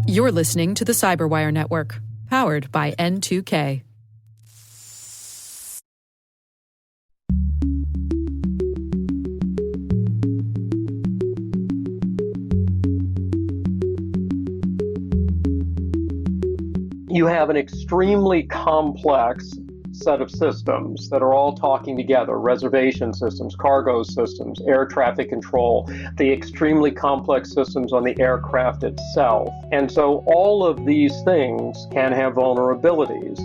You're listening to the Cyberwire Network, powered by N2K. You have an extremely complex set of systems that are all talking together: reservation systems, cargo systems, air traffic control, the extremely complex systems on the aircraft itself. And so all of these things can have vulnerabilities.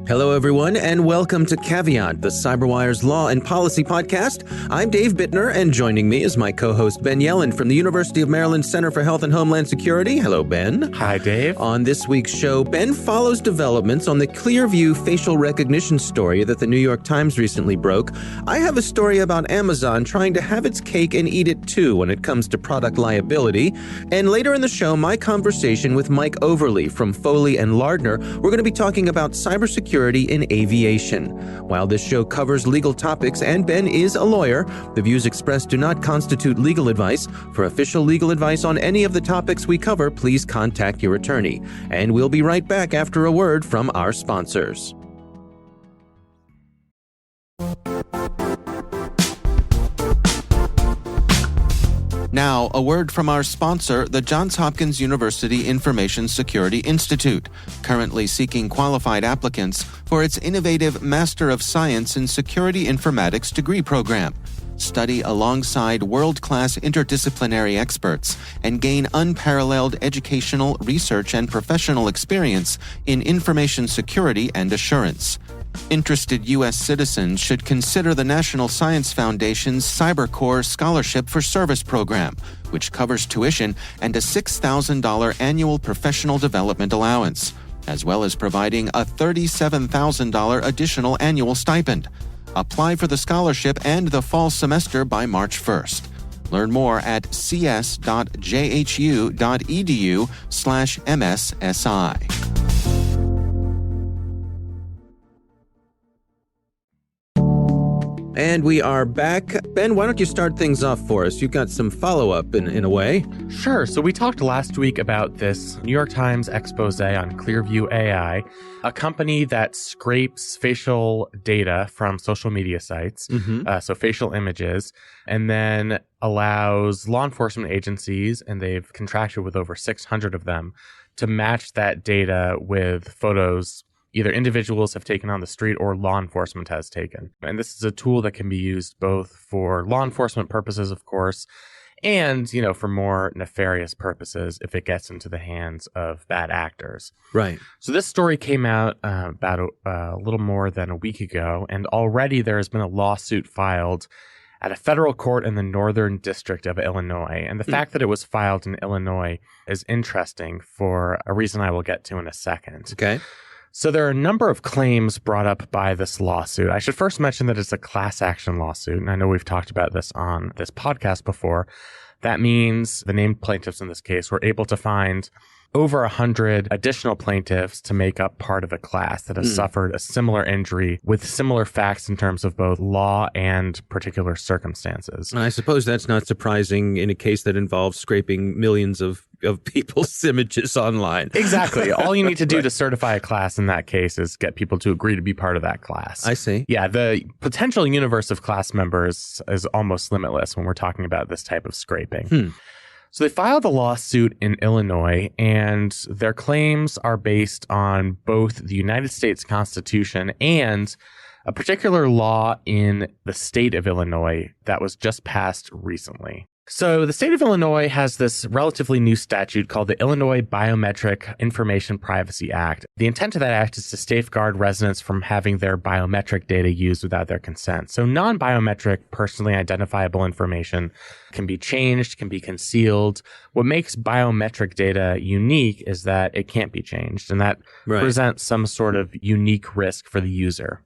Hello, everyone, and welcome to Caveat, the CyberWire's Law and Policy podcast. I'm Dave Bittner, and joining me is my co-host Ben Yellen from the University of Maryland Center for Health and Homeland Security. Hello, Ben. Hi, Dave. On this week's show, Ben follows developments on the Clearview facial recognition story that the New York Times recently broke. I have a story about Amazon trying to have its cake and eat it too when it comes to product liability. And later in the show, my conversation with Mike Overly from Foley and Lardner. We're going to be talking about cybersecurity in aviation. While this show covers legal topics and Ben is a lawyer, the views expressed do not constitute legal advice. For official legal advice on any of the topics we cover, please contact your attorney. And we'll be right back after a word from our sponsors. Now, a word from our sponsor, the Johns Hopkins University Information Security Institute, currently seeking qualified applicants for its innovative Master of Science in Security Informatics degree program. Study alongside world-class interdisciplinary experts and gain unparalleled educational, research, and professional experience in information security and assurance. Interested U.S. citizens should consider the National Science Foundation's CyberCore Scholarship for Service program, which covers tuition and a $6,000 annual professional development allowance, as well as providing a $37,000 additional annual stipend. Apply for the scholarship and the fall semester by March 1st. Learn more at cs.jhu.edu/MSSI. And we are back. Ben, why don't you start things off for us? You've got some follow-up in a way. Sure. So we talked last week about this New York Times expose on Clearview AI, a company that scrapes facial data from social media sites, so facial images, and then allows law enforcement agencies, and they've contracted with over 600 of them, to match that data with photos either individuals have taken on the street or law enforcement has taken. And this is a tool that can be used both for law enforcement purposes, of course, and, for more nefarious purposes if it gets into the hands of bad actors. Right. So this story came out about a little more than a week ago, and already there has been a lawsuit filed at a federal court in the Northern District of Illinois. And the fact that it was filed in Illinois is interesting for a reason I will get to in a second. Okay. So there are a number of claims brought up by this lawsuit. I should first mention that it's a class action lawsuit, and I know we've talked about this on this podcast before. That means the named plaintiffs in this case were able to find over 100 additional plaintiffs to make up part of a class that has suffered a similar injury with similar facts in terms of both law and particular circumstances. I suppose that's not surprising in a case that involves scraping millions of people's images online. Exactly. All you need to do to certify a class in that case is get people to agree to be part of that class. I see. Yeah, the potential universe of class members is almost limitless when we're talking about this type of scraping. So they filed a lawsuit in Illinois, and their claims are based on both the United States Constitution and a particular law in the state of Illinois that was just passed recently. So the state of Illinois has this relatively new statute called the Illinois Biometric Information Privacy Act. The intent of that act is to safeguard residents from having their biometric data used without their consent. So non-biometric, personally identifiable information can be changed, can be concealed. What makes biometric data unique is that it can't be changed, and that presents some sort of unique risk for the user.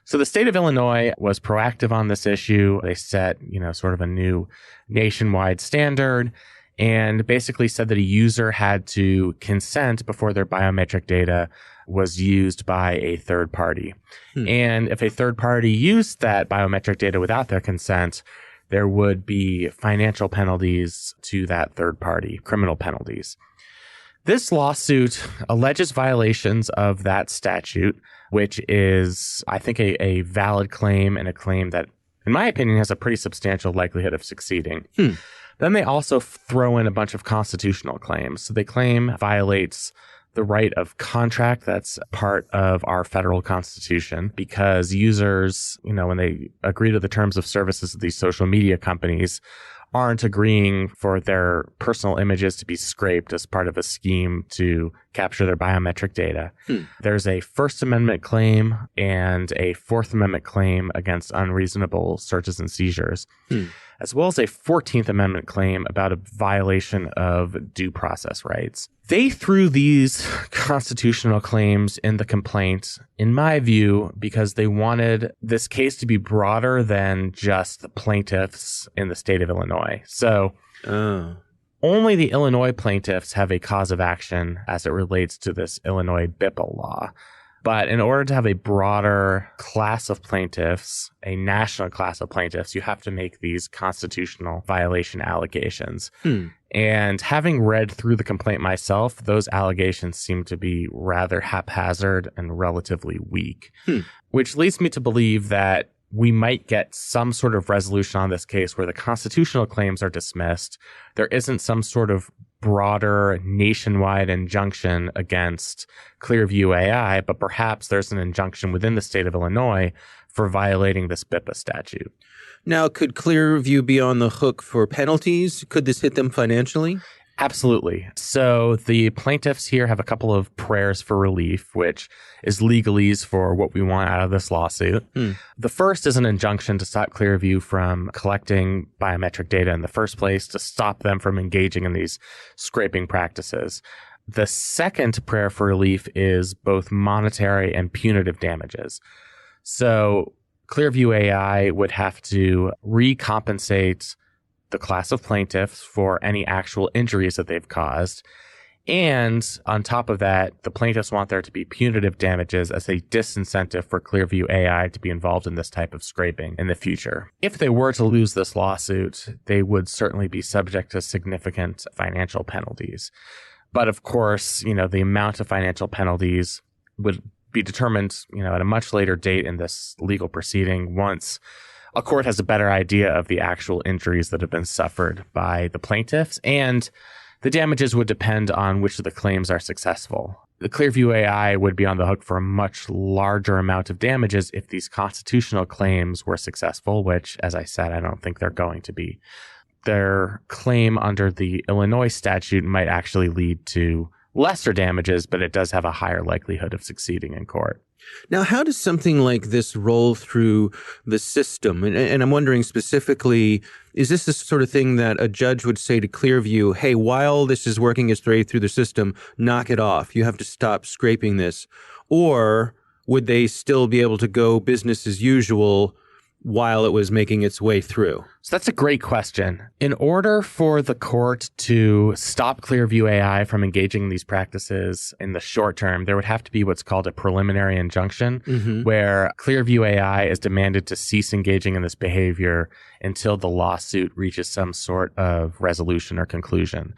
So the state of Illinois was proactive on this issue. They set, sort of a new nationwide standard and basically said that a user had to consent before their biometric data was used by a third party. And if a third party used that biometric data without their consent, there would be financial penalties to that third party, criminal penalties. This lawsuit alleges violations of that statute, which is, I think, a valid claim and a claim that, in my opinion, has a pretty substantial likelihood of succeeding. Then they also throw in a bunch of constitutional claims. So they claim violates the right of contract that's part of our federal constitution because users, when they agree to the terms of services of these social media companies, aren't agreeing for their personal images to be scraped as part of a scheme to capture their biometric data. There's a First Amendment claim and a Fourth Amendment claim against unreasonable searches and seizures, as well as a 14th Amendment claim about a violation of due process rights. They threw these constitutional claims in the complaint, in my view, because they wanted this case to be broader than just the plaintiffs in the state of Illinois. So only the Illinois plaintiffs have a cause of action as it relates to this Illinois BIPA law. But in order to have a broader class of plaintiffs, a national class of plaintiffs, you have to make these constitutional violation allegations. And having read through the complaint myself, those allegations seem to be rather haphazard and relatively weak, which leads me to believe that we might get some sort of resolution on this case where the constitutional claims are dismissed. There isn't some sort of broader nationwide injunction against Clearview AI, but perhaps there's an injunction within the state of Illinois for violating this BIPA statute. Now, could Clearview be on the hook for penalties? Could this hit them financially? Absolutely. So the plaintiffs here have a couple of prayers for relief, which is legalese for what we want out of this lawsuit. The first is an injunction to stop Clearview from collecting biometric data in the first place, to stop them from engaging in these scraping practices. The second prayer for relief is both monetary and punitive damages. So Clearview AI would have to recompensate the class of plaintiffs for any actual injuries that they've caused. And on top of that, the plaintiffs want there to be punitive damages as a disincentive for Clearview AI to be involved in this type of scraping in the future. If they were to lose this lawsuit, they would certainly be subject to significant financial penalties. But of course, the amount of financial penalties would be determined, at a much later date in this legal proceeding once a court has a better idea of the actual injuries that have been suffered by the plaintiffs, and the damages would depend on which of the claims are successful. The Clearview AI would be on the hook for a much larger amount of damages if these constitutional claims were successful, which, as I said, I don't think they're going to be. Their claim under the Illinois statute might actually lead to lesser damages, but it does have a higher likelihood of succeeding in court. Now, how does something like this roll through the system? And I'm wondering specifically, is this the sort of thing that a judge would say to Clearview, hey, while this is working its way through the system, knock it off. You have to stop scraping this. Or would they still be able to go business as usual while it was making its way through? So that's a great question. In order for the court to stop Clearview AI from engaging in these practices in the short term, there would have to be what's called a preliminary injunction, where Clearview AI is demanded to cease engaging in this behavior until the lawsuit reaches some sort of resolution or conclusion.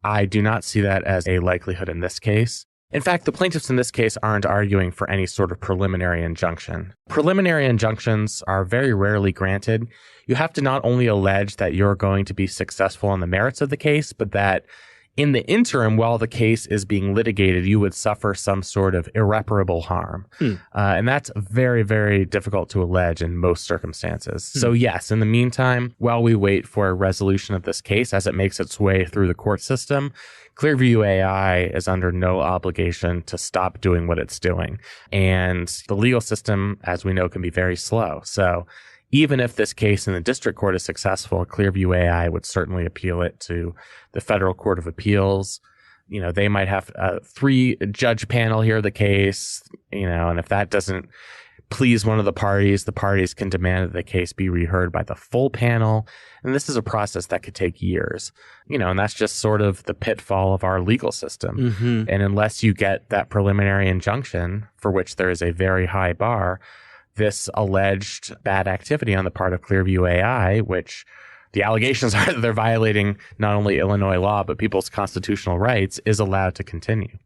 I do not see that as a likelihood in this case. In fact, the plaintiffs in this case aren't arguing for any sort of preliminary injunction. Preliminary injunctions are very rarely granted. You have to not only allege that you're going to be successful on the merits of the case, but that in the interim, while the case is being litigated, you would suffer some sort of irreparable harm. And that's very, very difficult to allege in most circumstances. So yes, in the meantime, while we wait for a resolution of this case as it makes its way through the court system, Clearview AI is under no obligation to stop doing what it's doing. And the legal system, as we know, can be very slow. So even if this case in the district court is successful, Clearview AI would certainly appeal it to the Federal Court of Appeals. They might have a 3-judge panel hear the case, and if that doesn't please one of the parties can demand that the case be reheard by the full panel. And this is a process that could take years, and that's just sort of the pitfall of our legal system. And unless you get that preliminary injunction, for which there is a very high bar, this alleged bad activity on the part of Clearview AI, which the allegations are that they're violating not only Illinois law, but people's constitutional rights, is allowed to continue.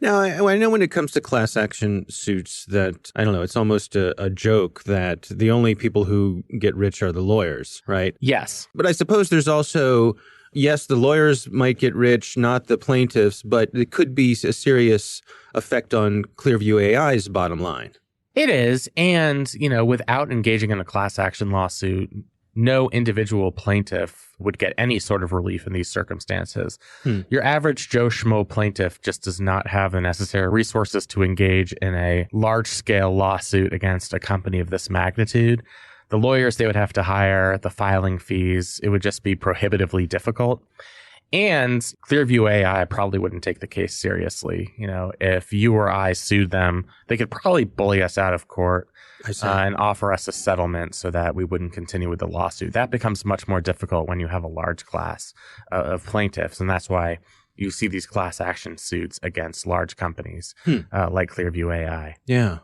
Now, I know when it comes to class action suits that, I don't know, it's almost a joke that the only people who get rich are the lawyers, right? Yes. But I suppose there's also, yes, the lawyers might get rich, not the plaintiffs, but it could be a serious effect on Clearview AI's bottom line. It is. And, without engaging in a class action lawsuit, no individual plaintiff would get any sort of relief in these circumstances. Your average Joe Schmo plaintiff just does not have the necessary resources to engage in a large-scale lawsuit against a company of this magnitude. The lawyers they would have to hire, the filing fees, it would just be prohibitively difficult. And Clearview AI probably wouldn't take the case seriously. If you or I sued them, they could probably bully us out of court and offer us a settlement so that we wouldn't continue with the lawsuit. That becomes much more difficult when you have a large class of plaintiffs. And that's why you see these class action suits against large companies like Clearview AI. Yeah.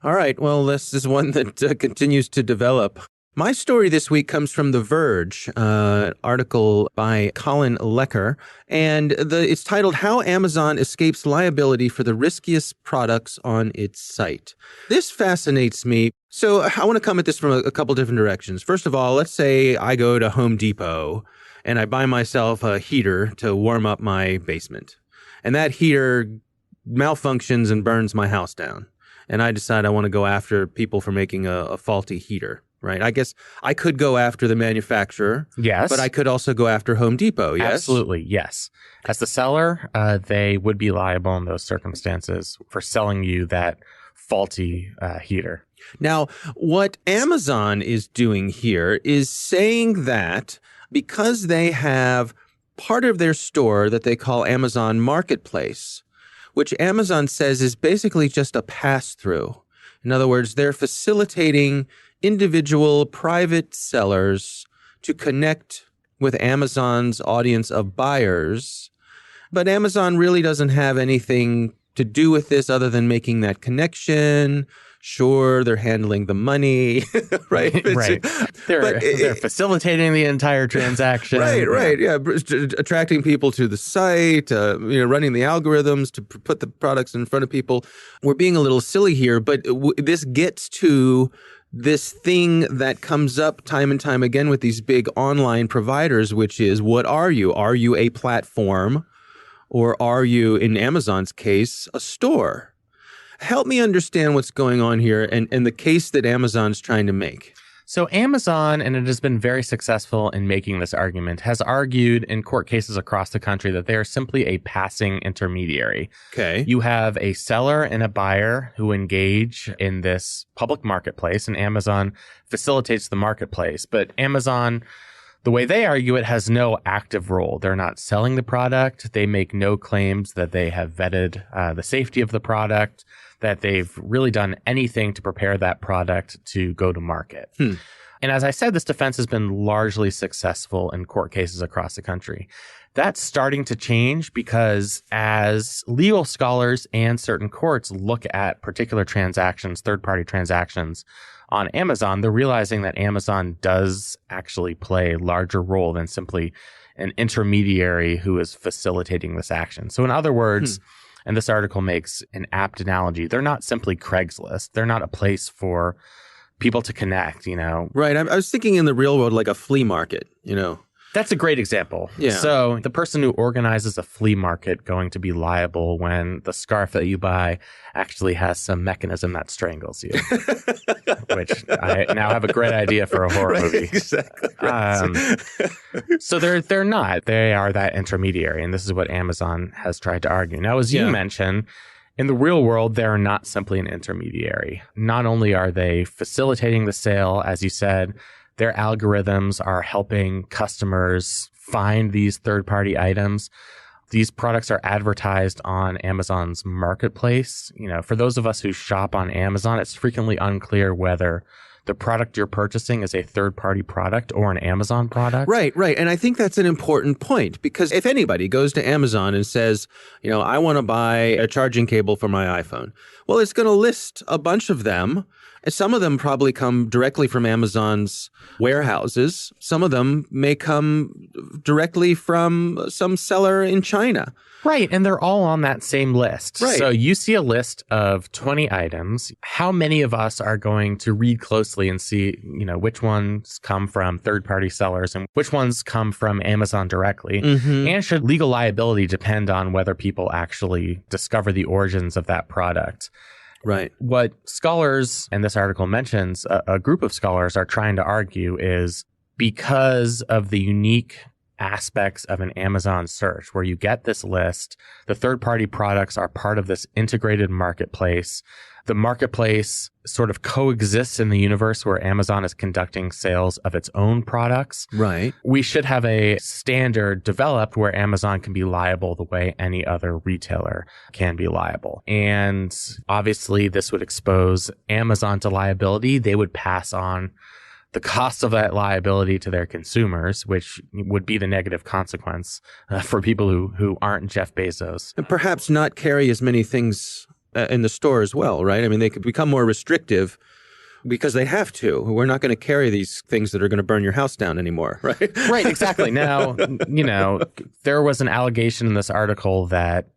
All right. Well, this is one that continues to develop. My story this week comes from The Verge, article by Colin Lecker, and it's titled How Amazon Escapes Liability for the Riskiest Products on Its Site. This fascinates me. So I want to come at this from a couple different directions. First of all, let's say I go to Home Depot and I buy myself a heater to warm up my basement. And that heater malfunctions and burns my house down. And I decide I want to go after people for making a faulty heater. Right. I guess I could go after the manufacturer. Yes. But I could also go after Home Depot. Yes. Absolutely. Yes. As the seller, they would be liable in those circumstances for selling you that faulty heater. Now, what Amazon is doing here is saying that because they have part of their store that they call Amazon Marketplace, which Amazon says is basically just a pass-through. In other words, they're facilitating individual private sellers to connect with Amazon's audience of buyers. But Amazon really doesn't have anything to do with this other than making that connection. Sure, they're handling the money, right? Right. They're facilitating the entire transaction. Right. Yeah. Attracting people to the site, running the algorithms to put the products in front of people. We're being a little silly here, but this gets to this thing that comes up time and time again with these big online providers, which is, what are you? Are you a platform, or are you, in Amazon's case, a store? Help me understand what's going on here and the case that Amazon's trying to make. So Amazon, and it has been very successful in making this argument, has argued in court cases across the country that they are simply a passing intermediary. Okay. You have a seller and a buyer who engage in this public marketplace, and Amazon facilitates the marketplace. But Amazon, the way they argue it, has no active role. They're not selling the product. They make no claims that they have vetted the safety of the product, that they've really done anything to prepare that product to go to market. And as I said, this defense has been largely successful in court cases across the country. That's starting to change because as legal scholars and certain courts look at particular transactions, third-party transactions on Amazon, they're realizing that Amazon does actually play a larger role than simply an intermediary who is facilitating this action. So in other words, and this article makes an apt analogy, they're not simply Craigslist. They're not a place for people to connect, Right. I was thinking in the real world, like a flea market, That's a great example. Yeah. So the person who organizes a flea market going to be liable when the scarf that you buy actually has some mechanism that strangles you, which I now have a great idea for a horror movie. Exactly. Right. So they're not. They are that intermediary, and this is what Amazon has tried to argue. Now, as you mentioned, in the real world, they're not simply an intermediary. Not only are they facilitating the sale, as you said, their algorithms are helping customers find these third-party items. These products are advertised on Amazon's marketplace. For those of us who shop on Amazon, it's frequently unclear whether the product you're purchasing is a third-party product or an Amazon product. Right. And I think that's an important point, because if anybody goes to Amazon and says, I want to buy a charging cable for my iPhone, well, it's going to list a bunch of them. Some of them probably come directly from Amazon's warehouses. Some of them may come directly from some seller in China. Right. And they're all on that same list. Right. So you see a list of 20 items. How many of us are going to read closely and see, which ones come from third-party sellers and which ones come from Amazon directly? Mm-hmm. And should legal liability depend on whether people actually discover the origins of that product? Right. What scholars, and this article mentions, a group of scholars are trying to argue is because of the unique aspects of an Amazon search where you get this list, the third-party products are part of this integrated marketplace. The marketplace sort of coexists in the universe where Amazon is conducting sales of its own products. Right. We should have a standard developed where Amazon can be liable the way any other retailer can be liable. And obviously, this would expose Amazon to liability. They would pass on the cost of that liability to their consumers, which would be the negative consequence for people who aren't Jeff Bezos. And perhaps not carry as many things in the store as well, right? I mean, they could become more restrictive because they have to. We're not going to carry these things that are going to burn your house down anymore, right? Right, exactly. Now, there was an allegation in this article that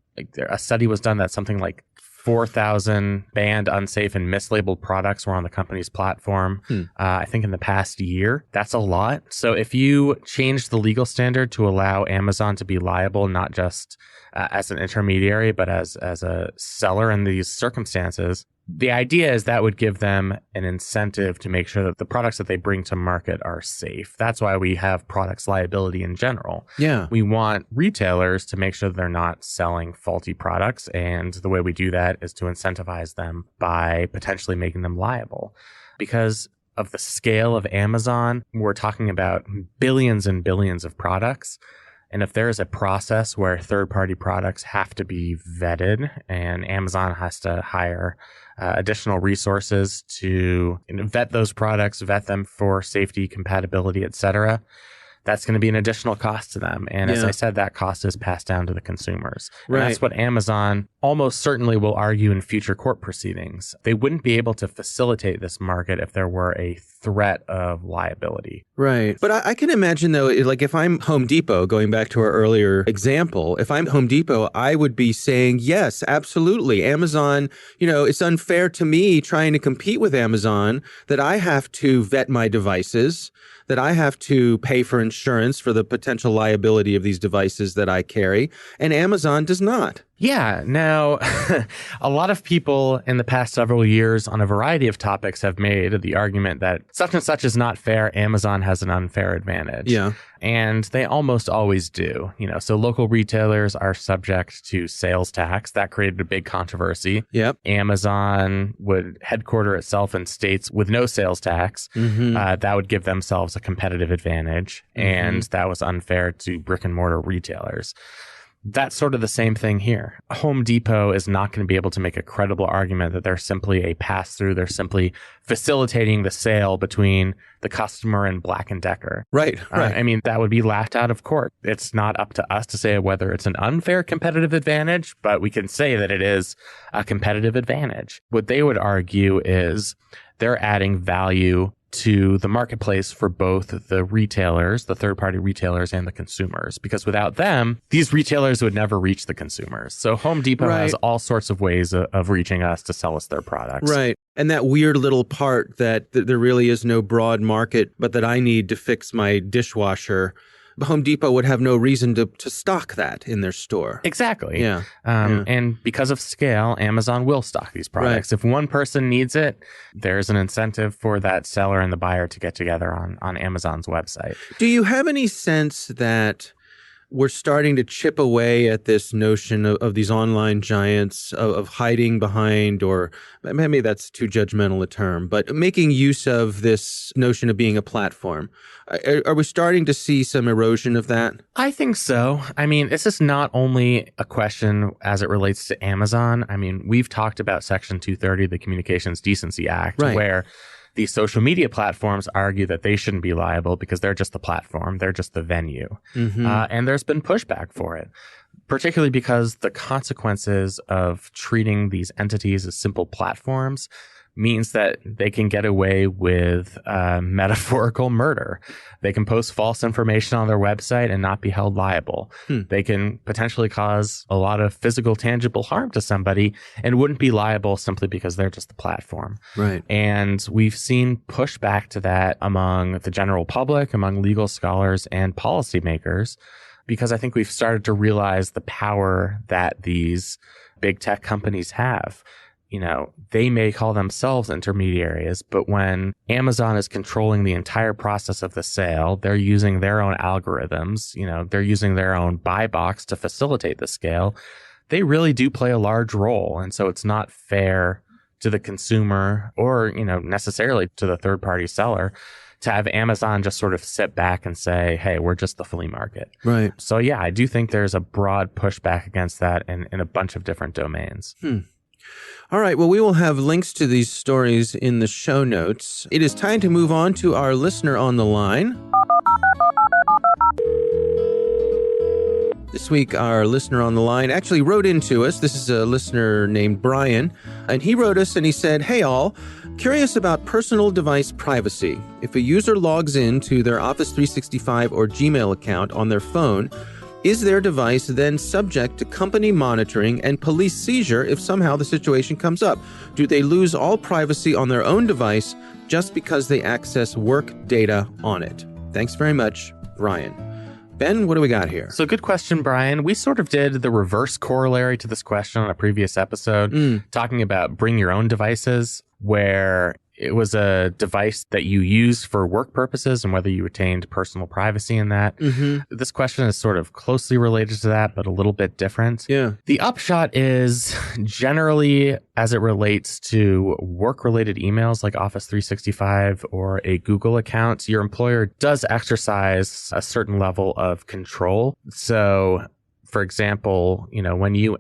a study was done that something like 4,000 banned, unsafe, and mislabeled products were on the company's platform, I think in the past year. That's a lot. So if you change the legal standard to allow Amazon to be liable, not just as an intermediary, but as a seller in these circumstances, the idea is that would give them an incentive to make sure that the products that they bring to market are safe. That's why we have products liability in general. Yeah. We want retailers to make sure they're not selling faulty products. And the way we do that is to incentivize them by potentially making them liable. Because of the scale of Amazon, we're talking about billions and billions of products. And if there is a process where third-party products have to be vetted and Amazon has to hire additional resources to vet those products, vet them for safety, compatibility, et cetera, that's going to be an additional cost to them. And as I said, that cost is passed down to the consumers. Right. And that's what Amazon almost certainly will argue in future court proceedings. They wouldn't be able to facilitate this market if there were a threat of liability. Right. But I can imagine, though, like if I'm Home Depot, going back to our earlier example, if I'm Home Depot, I would be saying, yes, absolutely. Amazon, it's unfair to me trying to compete with Amazon that I have to vet my devices, that I have to pay for insurance for the potential liability of these devices that I carry, and Amazon does not. Yeah. Now, a lot of people in the past several years on a variety of topics have made the argument that such and such is not fair. Amazon has an unfair advantage. Yeah. And they almost always do. So local retailers are subject to sales tax. That created a big controversy. Yep. Amazon would headquarter itself in states with no sales tax. Mm-hmm. That would give themselves a competitive advantage. Mm-hmm. And that was unfair to brick and mortar retailers. That's sort of the same thing here. Home Depot is not going to be able to make a credible argument that they're simply a pass-through. They're simply facilitating the sale between the customer and Black & Decker. Right. That would be laughed out of court. It's not up to us to say whether it's an unfair competitive advantage, but we can say that it is a competitive advantage. What they would argue is they're adding value to the marketplace for both the retailers, the third-party retailers, and the consumers. Because without them, these retailers would never reach the consumers. So Home Depot has all sorts of ways of reaching us to sell us their products. Right. And that weird little part that there really is no broad market, but that I need to fix my dishwasher, Home Depot would have no reason to stock that in their store. Exactly. Yeah. And because of scale, Amazon will stock these products. Right. If one person needs it, there's an incentive for that seller and the buyer to get together on Amazon's website. Do you have any sense that we're starting to chip away at this notion of these online giants of hiding behind, or maybe that's too judgmental a term, but making use of this notion of being a platform? Are we starting to see some erosion of that? I think so. This is not only a question as it relates to Amazon. We've talked about Section 230 of the Communications Decency Act, where these social media platforms argue that they shouldn't be liable because they're just the platform. They're just the venue. Mm-hmm. And there's been pushback for it, particularly because the consequences of treating these entities as simple platforms means that they can get away with metaphorical murder. They can post false information on their website and not be held liable. They can potentially cause a lot of physical, tangible harm to somebody and wouldn't be liable simply because they're just the platform. Right. And we've seen pushback to that among the general public, among legal scholars and policymakers, because I think we've started to realize the power that these big tech companies have. You know, they may call themselves intermediaries, but when Amazon is controlling the entire process of the sale, they're using their own algorithms, you know, they're using their own buy box to facilitate the scale. They really do play a large role. And so it's not fair to the consumer or, you know, necessarily to the third party seller to have Amazon just sort of sit back and say, hey, we're just the flea market. Right. So yeah, I do think there's a broad pushback against that in a bunch of different domains. All right. Well, we will have links to these stories in the show notes. It is time to move on to our listener on the line. This week, our listener on the line actually wrote into us. This is a listener named Brian, and he wrote us and he said, hey all, curious about personal device privacy. If a user logs in to their Office 365 or Gmail account on their phone, is their device then subject to company monitoring and police seizure if somehow the situation comes up? Do they lose all privacy on their own device just because they access work data on it? Thanks very much, Brian. Ben, what do we got here? So good question, Brian. We sort of did the reverse corollary to this question on a previous episode, talking about bring your own devices, where it was a device that you use for work purposes and whether you retained personal privacy in that. This question is sort of closely related to that, but a little bit different. Yeah. The upshot is generally as it relates to work-related emails like Office 365 or a Google account, your employer does exercise a certain level of control. So, for example, you know, when you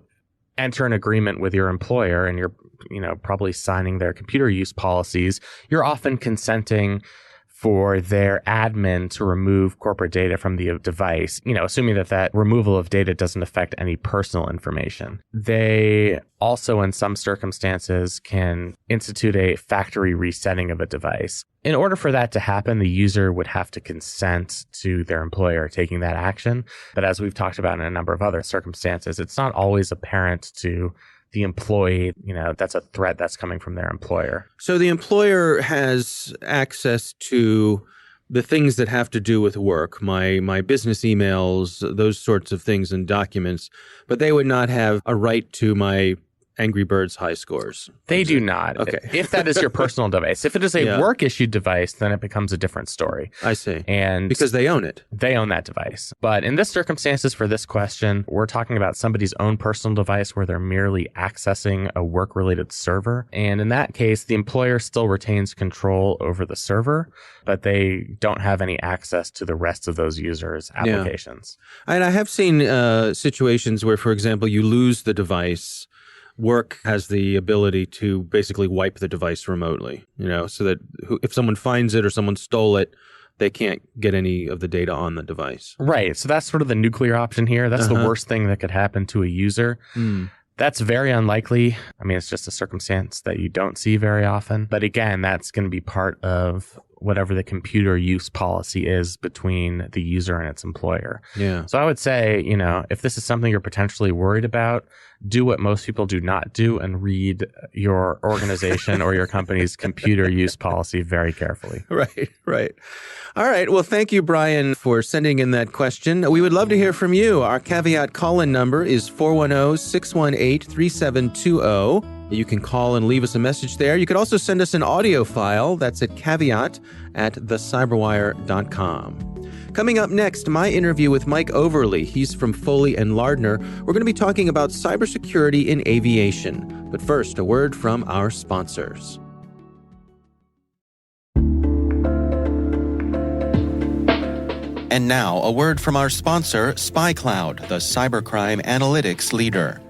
enter an agreement with your employer and you're, you know, probably signing their computer use policies, you're often consenting for their admin to remove corporate data from the device, you know, assuming that that removal of data doesn't affect any personal information. They also, in some circumstances, can institute a factory resetting of a device. In order for that to happen, the user would have to consent to their employer taking that action. But as we've talked about in a number of other circumstances, it's not always apparent to the employee, you know, that's a threat that's coming from their employer. So the employer has access to the things that have to do with work, my business emails, those sorts of things and documents, but they would not have a right to my Angry Birds high scores. They do not. Okay. If that is your personal device. If it is a work-issued device, then it becomes a different story. I see. And because they own it. They own that device. But in this circumstances for this question, we're talking about somebody's own personal device where they're merely accessing a work-related server. And in that case, the employer still retains control over the server, but they don't have any access to the rest of those users' applications. Yeah. And I have seen situations where, for example, you lose the device. Work has the ability to basically wipe the device remotely, you know, so that if someone finds it or someone stole it, they can't get any of the data on the device. Right. So that's sort of the nuclear option here. That's the worst thing that could happen to a user. That's very unlikely. I mean, it's just a circumstance that you don't see very often. But again, that's going to be part of whatever the computer use policy is between the user and its employer. Yeah. So I would say, you know, if this is something you're potentially worried about, do what most people do not do and read your organization or your company's computer use policy very carefully. Right. All right. Well, thank you, Brian, for sending in that question. We would love to hear from you. Our caveat call-in number is 410-618-3720. You can call and leave us a message there. You could also send us an audio file. That's at caveat@thecyberwire.com. Coming up next, my interview with Mike Overly. He's from Foley & Lardner. We're going to be talking about cybersecurity in aviation. But first, a word from our sponsors. And now, a word from our sponsor, SpyCloud, the cybercrime analytics leader.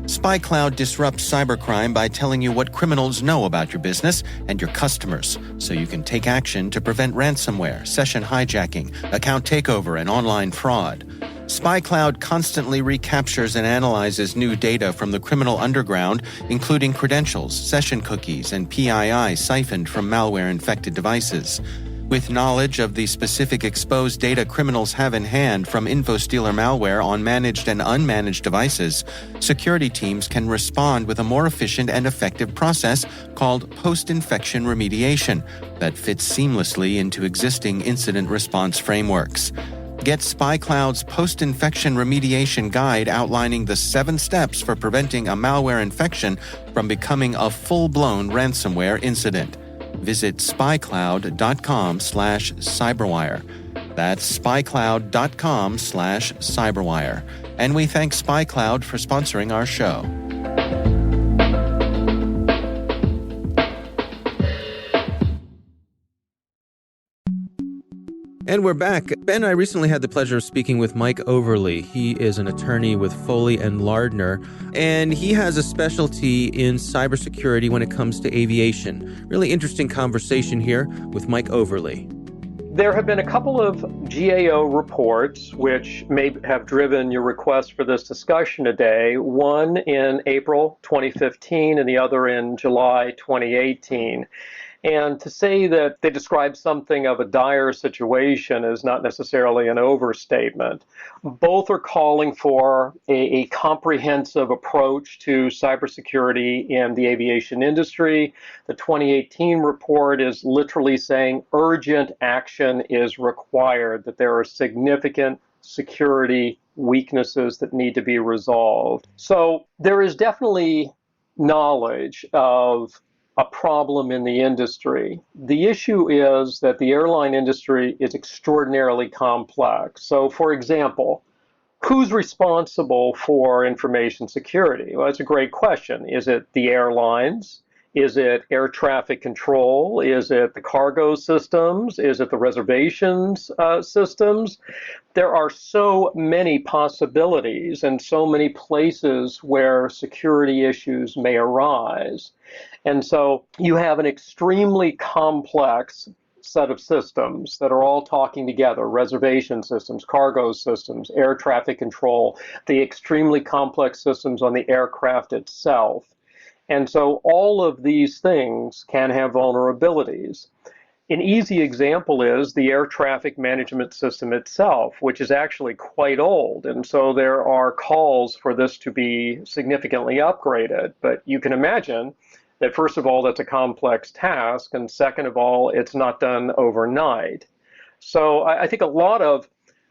SpyCloud disrupts cybercrime by telling you what criminals know about your business and your customers, so you can take action to prevent ransomware, session hijacking, account takeover, and online fraud. SpyCloud constantly recaptures and analyzes new data from the criminal underground, including credentials, session cookies, and PII siphoned from malware-infected devices. With knowledge of the specific exposed data criminals have in hand from InfoStealer malware on managed and unmanaged devices, security teams can respond with a more efficient and effective process called post-infection remediation that fits seamlessly into existing incident response frameworks. Get SpyCloud's post-infection remediation guide outlining the 7 steps for preventing a malware infection from becoming a full-blown ransomware incident. Visit spycloud.com/cyberwire. That's spycloud.com/cyberwire. And we thank SpyCloud for sponsoring our show. And we're back. Ben and I recently had the pleasure of speaking with Mike Overly. He is an attorney with Foley and Lardner, and he has a specialty in cybersecurity when it comes to aviation. Really interesting conversation here with Mike Overly. There have been a couple of GAO reports which may have driven your request for this discussion today, one in April 2015 and the other in July 2018. And to say that they describe something of a dire situation is not necessarily an overstatement. Both are calling for a comprehensive approach to cybersecurity in the aviation industry. The 2018 report is literally saying urgent action is required, that there are significant security weaknesses that need to be resolved. So there is definitely knowledge of a problem in the industry. The issue is that the airline industry is extraordinarily complex. So, for example, who's responsible for information security? Well, that's a great question. Is it the airlines? Is it air traffic control? Is it the cargo systems? Is it the reservations systems? There are so many possibilities and so many places where security issues may arise. And so you have an extremely complex set of systems that are all talking together: reservation systems, cargo systems, air traffic control, the extremely complex systems on the aircraft itself. And so all of these things can have vulnerabilities. An easy example is the air traffic management system itself, which is actually quite old. And so there are calls for this to be significantly upgraded. But you can imagine that, first of all, that's a complex task. And second of all, it's not done overnight. So I think a lot of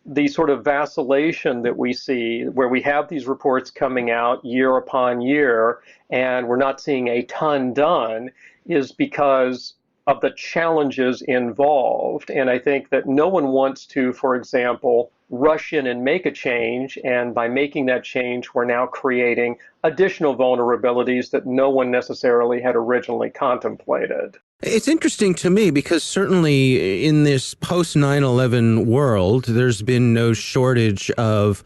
the sort of vacillation that we see, where we have these reports coming out year upon year, and we're not seeing a ton done, is because of the challenges involved. And I think that no one wants to, for example, rush in and make a change. And by making that change, we're now creating additional vulnerabilities that no one necessarily had originally contemplated. It's interesting to me because certainly in this post 9/11 world, there's been no shortage of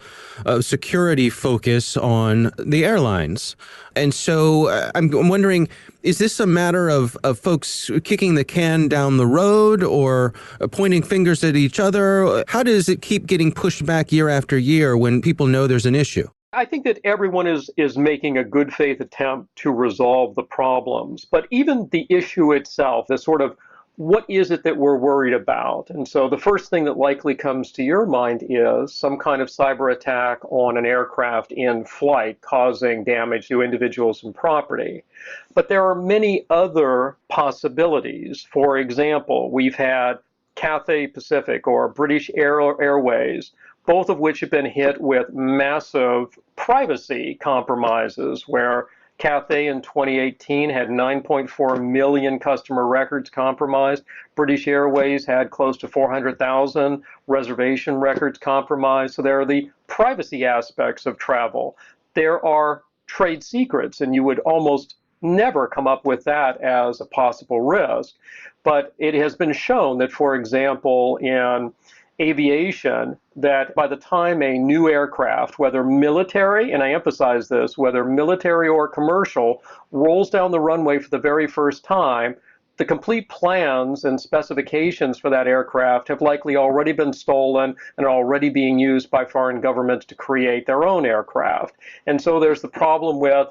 security focus on the airlines. And so I'm wondering, is this a matter of folks kicking the can down the road or pointing fingers at each other? How does it keep getting pushed back year after year when people know there's an issue? I think that everyone is making a good faith attempt to resolve the problems. But even the issue itself, the sort of what is it that we're worried about? And so the first thing that likely comes to your mind is some kind of cyber attack on an aircraft in flight causing damage to individuals and property. But there are many other possibilities. For example, we've had Cathay Pacific or British Airways, both of which have been hit with massive privacy compromises, where Cathay in 2018 had 9.4 million customer records compromised. British Airways had close to 400,000 reservation records compromised. So there are the privacy aspects of travel. There are trade secrets, and you would almost never come up with that as a possible risk. But it has been shown that, for example, in aviation, that by the time a new aircraft, whether military, and I emphasize this, whether military or commercial, rolls down the runway for the very first time, the complete plans and specifications for that aircraft have likely already been stolen and are already being used by foreign governments to create their own aircraft. And so there's the problem with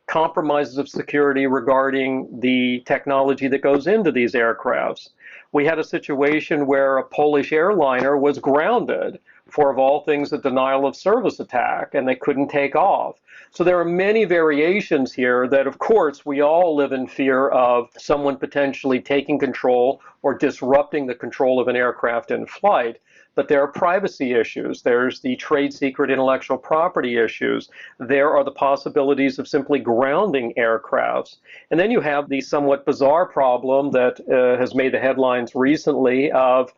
compromises of security regarding the technology that goes into these aircrafts. We had a situation where a Polish airliner was grounded for, of all things, a denial of service attack, and they couldn't take off. So there are many variations here that, of course, we all live in fear of someone potentially taking control or disrupting the control of an aircraft in flight. But there are privacy issues. There's the trade secret intellectual property issues. There are the possibilities of simply grounding aircrafts. And then you have the somewhat bizarre problem that has made the headlines recently of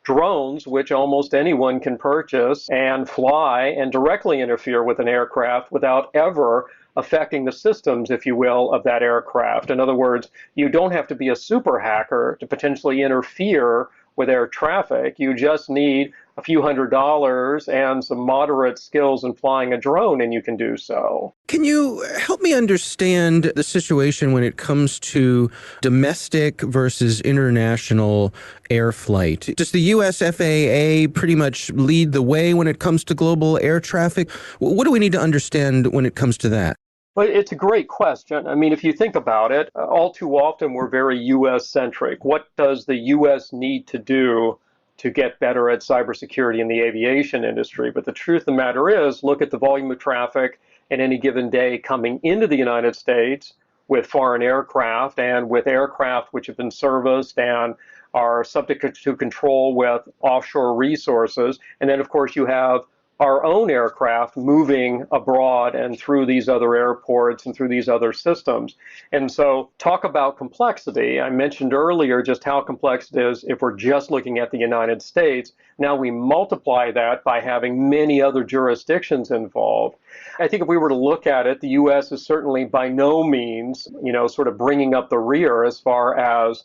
drones, which almost anyone can purchase and fly and directly interfere with an aircraft without ever affecting the systems, if you will, of that aircraft. In other words, you don't have to be a super hacker to potentially interfere with air traffic. You just need a few $100s and some moderate skills in flying a drone, and you can do so. Can you help me understand the situation when it comes to domestic versus international air flight? Does the US FAA pretty much lead the way when it comes to global air traffic? What do we need to understand when it comes to that? Well, it's a great question. I mean, if you think about it, all too often we're very U.S.-centric. What does the U.S. need to do to get better at cybersecurity in the aviation industry? But the truth of the matter is, look at the volume of traffic at any given day coming into the United States with foreign aircraft and with aircraft which have been serviced and are subject to control with offshore resources. And then, of course, you have our own aircraft moving abroad and through these other airports and through these other systems. And so talk about complexity. I mentioned earlier just how complex it is if we're just looking at the United States. Now we multiply that by having many other jurisdictions involved. I think if we were to look at it, the U.S. is certainly by no means, sort of bringing up the rear as far as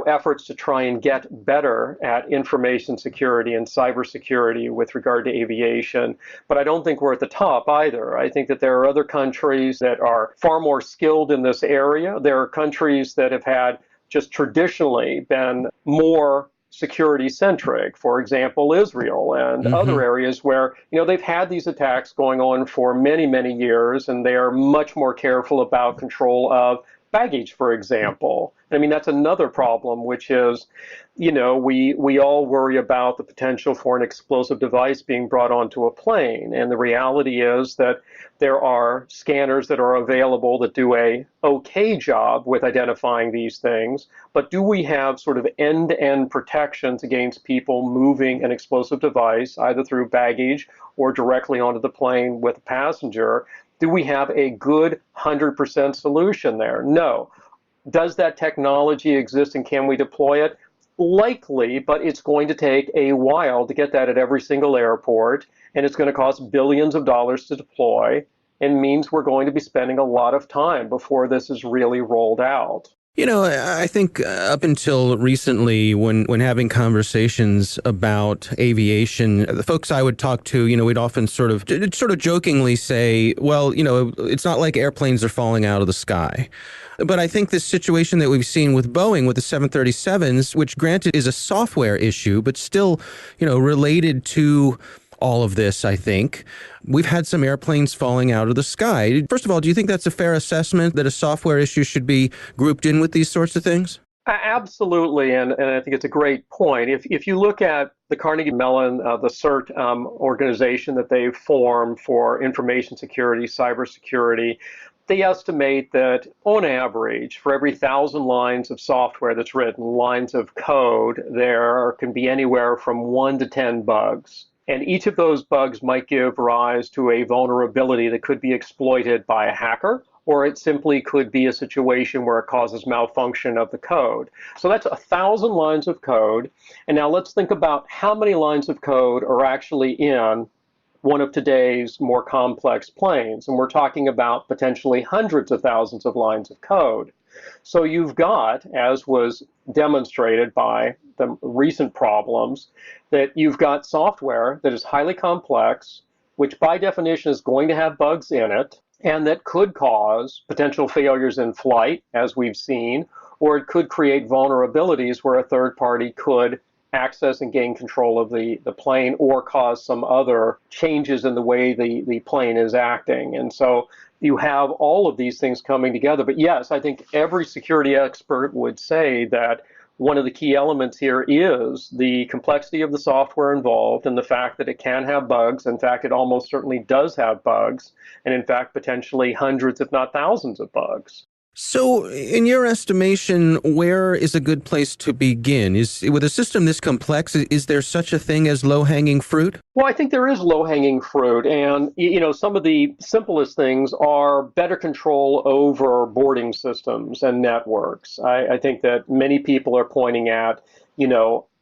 efforts to try and get better at information security and cybersecurity with regard to aviation. But I don't think we're at the top either. I think that there are other countries that are far more skilled in this area. There are countries that have had just traditionally been more security centric, for example, Israel and other areas where, they've had these attacks going on for many, many years, and they are much more careful about control of baggage, for example. I mean, that's another problem, which is, we all worry about the potential for an explosive device being brought onto a plane. And the reality is that there are scanners that are available that do a okay job with identifying these things. But do we have sort of end-to-end protections against people moving an explosive device, either through baggage or directly onto the plane with a passenger? Do we have a good 100% solution there? No. Does that technology exist and can we deploy it? Likely, but it's going to take a while to get that at every single airport, and it's going to cost billions of dollars to deploy, and means we're going to be spending a lot of time before this is really rolled out. I think up until recently, when having conversations about aviation, the folks I would talk to, we'd often sort of jokingly say, well, it's not like airplanes are falling out of the sky. But I think this situation that we've seen with Boeing, with the 737s, which granted is a software issue, but still, related to all of this, I think. We've had some airplanes falling out of the sky. First of all, do you think that's a fair assessment that a software issue should be grouped in with these sorts of things? Absolutely, and I think it's a great point. If you look at the Carnegie Mellon, the CERT organization that they've formed for information security, cybersecurity, they estimate that on average, for every 1,000 lines of software that's written, lines of code, there can be anywhere from 1 to 10 bugs. And each of those bugs might give rise to a vulnerability that could be exploited by a hacker, or it simply could be a situation where it causes malfunction of the code. So that's 1,000 lines of code. And now let's think about how many lines of code are actually in one of today's more complex planes. And we're talking about potentially hundreds of thousands of lines of code. So you've got, as was demonstrated by the recent problems, that you've got software that is highly complex, which by definition is going to have bugs in it, and that could cause potential failures in flight, as we've seen, or it could create vulnerabilities where a third party could access and gain control of the plane or cause some other changes in the way the plane is acting. And so you have all of these things coming together. But yes, I think every security expert would say that one of the key elements here is the complexity of the software involved and the fact that it can have bugs. In fact, it almost certainly does have bugs, and in fact, potentially hundreds, if not thousands of bugs. So, in your estimation, where is a good place to begin? With a system this complex, is there such a thing as low-hanging fruit? Well, I think there is low-hanging fruit, and some of the simplest things are better control over boarding systems and networks. I think that many people are pointing at,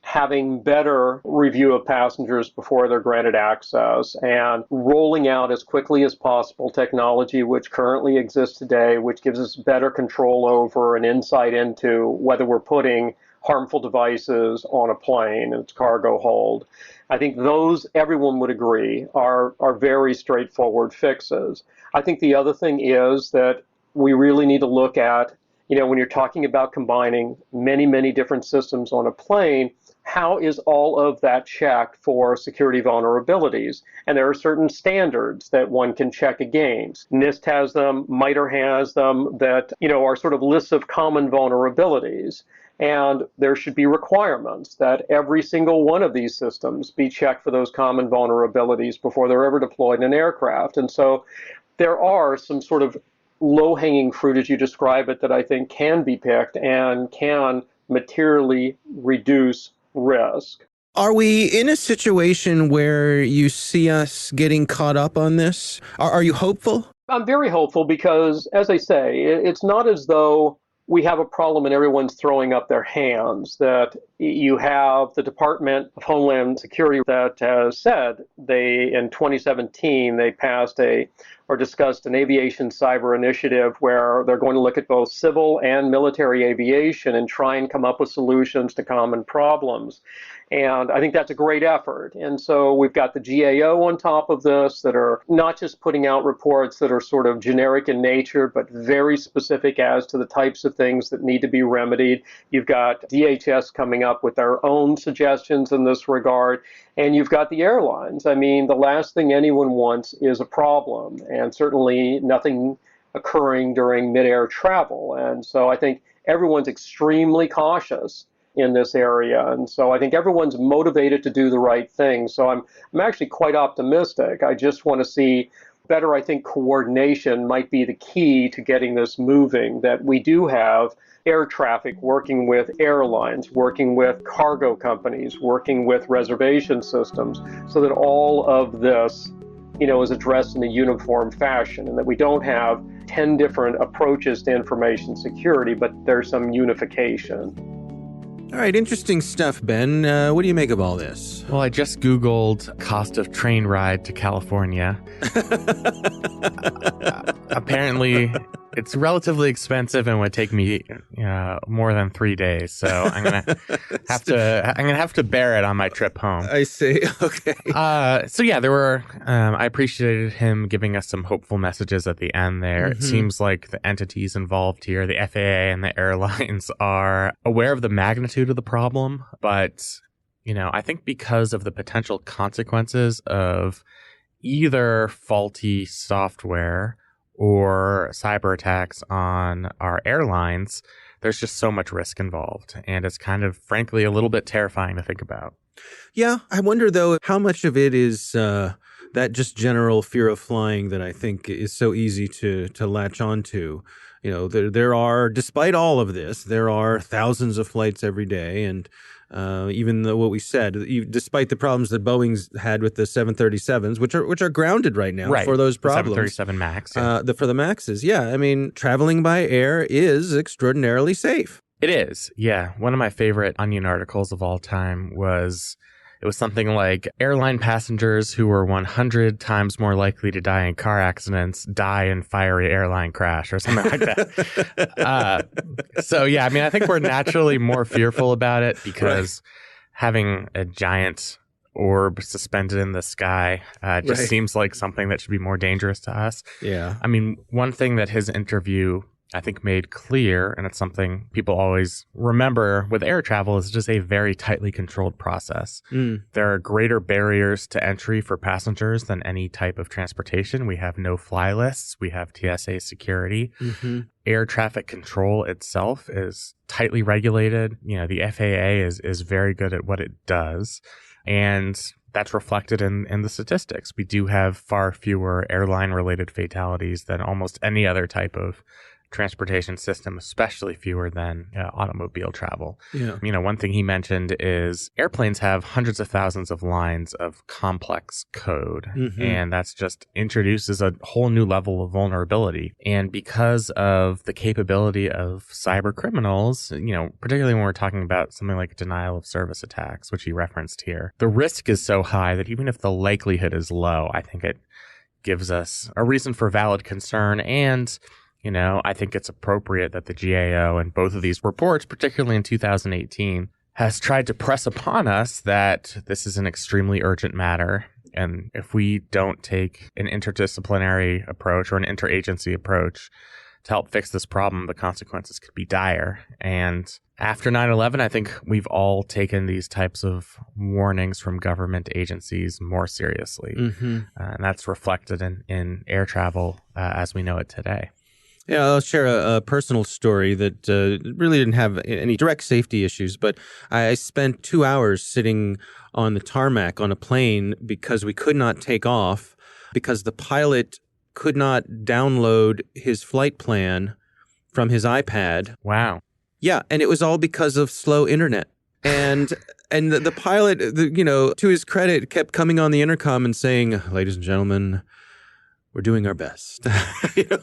having better review of passengers before they're granted access and rolling out as quickly as possible technology which currently exists today, which gives us better control over and insight into whether we're putting harmful devices on a plane and its cargo hold. I think those, everyone would agree, are very straightforward fixes. I think the other thing is that we really need to look at, when you're talking about combining many, many different systems on a plane, how is all of that checked for security vulnerabilities? And there are certain standards that one can check against. NIST has them, MITRE has them, that are sort of lists of common vulnerabilities. And there should be requirements that every single one of these systems be checked for those common vulnerabilities before they're ever deployed in an aircraft. And so there are some sort of low-hanging fruit, as you describe it, that I think can be picked and can materially reduce risk. Are we in a situation where you see us getting caught up on this? Are you hopeful? I'm very hopeful because, as I say, it's not as though we have a problem and everyone's throwing up their hands, that you have the Department of Homeland Security that has said in 2017, they passed or discussed an aviation cyber initiative where they're going to look at both civil and military aviation and try and come up with solutions to common problems. And I think that's a great effort. And so we've got the GAO on top of this that are not just putting out reports that are sort of generic in nature, but very specific as to the types of things that need to be remedied. You've got DHS coming up with their own suggestions in this regard. And you've got the airlines. I mean, the last thing anyone wants is a problem, and certainly nothing occurring during mid-air travel. And so I think everyone's extremely cautious in this area. And so I think everyone's motivated to do the right thing. So I'm actually quite optimistic. I just want to see better, I think, coordination might be the key to getting this moving, that we do have air traffic working with airlines, working with cargo companies, working with reservation systems, so that all of this, is addressed in a uniform fashion, and that we don't have 10 different approaches to information security, but there's some unification. All right, interesting stuff, Ben. What do you make of all this? Well, I just Googled cost of train ride to California. Apparently, it's relatively expensive and would take me more than 3 days. So I'm gonna have to bear it on my trip home. I see. Okay. So yeah, there were. I appreciated him giving us some hopeful messages at the end there. Mm-hmm. It seems like the entities involved here, the FAA and the airlines, are aware of the magnitude of the problem, but I think because of the potential consequences of either faulty software or cyber attacks on our airlines, there's just so much risk involved. And it's kind of, frankly, a little bit terrifying to think about. Yeah. I wonder, though, how much of it is that just general fear of flying that I think is so easy to latch onto. There are, despite all of this, there are thousands of flights every day. And even though what we said, despite the problems that Boeing's had with the 737s, which are grounded right now for those problems. 737 MAX. Yeah. For the MAXs. Yeah. I mean, traveling by air is extraordinarily safe. It is. Yeah. One of my favorite Onion articles of all time was something like airline passengers who were 100 times more likely to die in car accidents die in fiery airline crash or something like that. So, yeah, I mean, I think we're naturally more fearful about it because having a giant orb suspended in the sky just seems like something that should be more dangerous to us. Yeah. I mean, one thing that his interview I think, made clear, and it's something people always remember with air travel, is just a very tightly controlled process. There are greater barriers to entry for passengers than any type of transportation. We have no fly lists. We have TSA security. Air traffic control itself is tightly regulated. The FAA is very good at what it does. And that's reflected in the statistics. We do have far fewer airline-related fatalities than almost any other type of transportation system, especially fewer than automobile travel. One thing he mentioned is airplanes have hundreds of thousands of lines of complex code, and that's just introduces a whole new level of vulnerability. And because of the capability of cyber criminals, particularly when we're talking about something like denial of service attacks, which he referenced here, the risk is so high that even if the likelihood is low, I think it gives us a reason for valid concern. And I think it's appropriate that the GAO in both of these reports, particularly in 2018, has tried to press upon us that this is an extremely urgent matter. And if we don't take an interdisciplinary approach or an interagency approach to help fix this problem, the consequences could be dire. And after 9/11, I think we've all taken these types of warnings from government agencies more seriously. And that's reflected in air travel as we know it today. Yeah, I'll share a personal story that really didn't have any direct safety issues, but I spent 2 hours sitting on the tarmac on a plane because we could not take off because the pilot could not download his flight plan from his iPad. Wow. Yeah, and it was all because of slow internet. And the pilot, to his credit, kept coming on the intercom and saying, "Ladies and gentlemen, we're doing our best."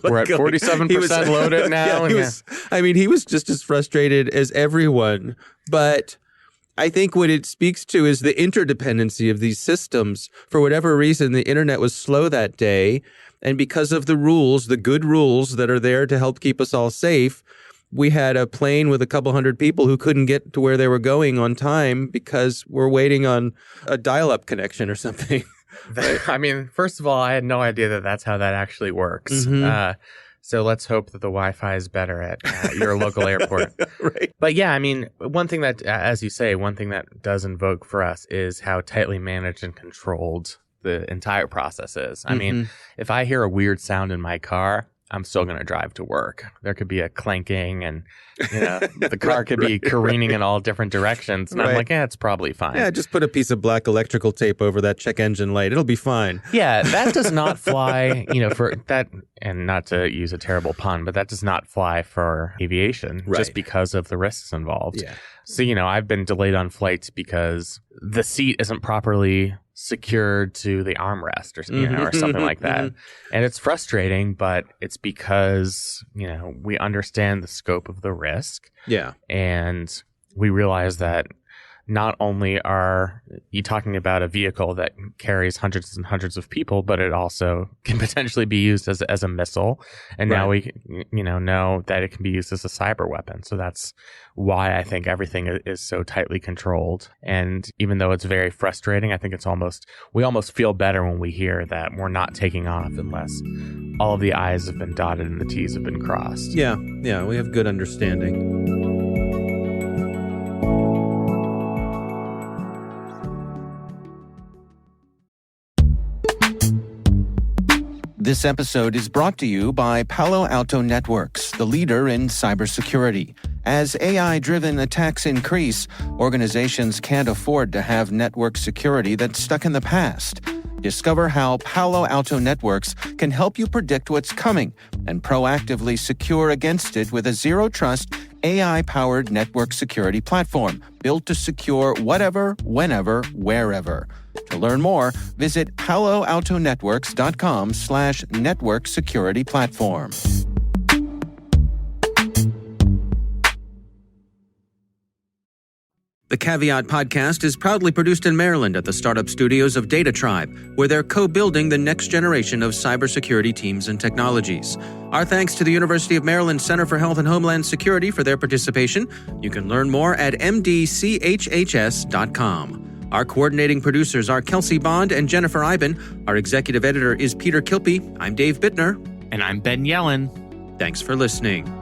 We're at 47% loaded now. He was just as frustrated as everyone. But I think what it speaks to is the interdependency of these systems. For whatever reason, the internet was slow that day. And because of the rules, the good rules that are there to help keep us all safe, we had a plane with a couple hundred people who couldn't get to where they were going on time because we're waiting on a dial-up connection or something. Right. First of all, I had no idea that that's how that actually works. So let's hope that the Wi-Fi is better at your local airport. Right. But yeah, one thing that, as you say, one thing that does invoke for us is how tightly managed and controlled the entire process is. If I hear a weird sound in my car, I'm still going to drive to work. There could be a clanking and the car could be careening in all different directions. And I'm like, it's probably fine. Yeah, just put a piece of black electrical tape over that check engine light. It'll be fine. Yeah, that does not fly, for that, and not to use a terrible pun, but that does not fly for aviation just because of the risks involved. Yeah. So, I've been delayed on flights because the seat isn't properly secured to the armrest or something like that. And it's frustrating, but it's because, we understand the scope of the risk. Yeah. And we realize that not only are you talking about a vehicle that carries hundreds and hundreds of people, but it also can potentially be used as a missile. And now we, know that it can be used as a cyber weapon. So that's why I think everything is so tightly controlled. And even though it's very frustrating, I think we almost feel better when we hear that we're not taking off unless all of the I's have been dotted and the T's have been crossed. Yeah, we have good understanding. This episode is brought to you by Palo Alto Networks, the leader in cybersecurity. As AI-driven attacks increase, organizations can't afford to have network security that's stuck in the past. Discover how Palo Alto Networks can help you predict what's coming and proactively secure against it with a zero-trust, AI-powered network security platform built to secure whatever, whenever, wherever. To learn more, visit paloaltonetworks.com/network security platform. The Caveat podcast is proudly produced in Maryland at the startup studios of Data Tribe, where they're co-building the next generation of cybersecurity teams and technologies. Our thanks to the University of Maryland Center for Health and Homeland Security for their participation. You can learn more at mdchhs.com. Our coordinating producers are Kelsey Bond and Jennifer Iben. Our executive editor is Peter Kilpie. I'm Dave Bittner. And I'm Ben Yellen. Thanks for listening.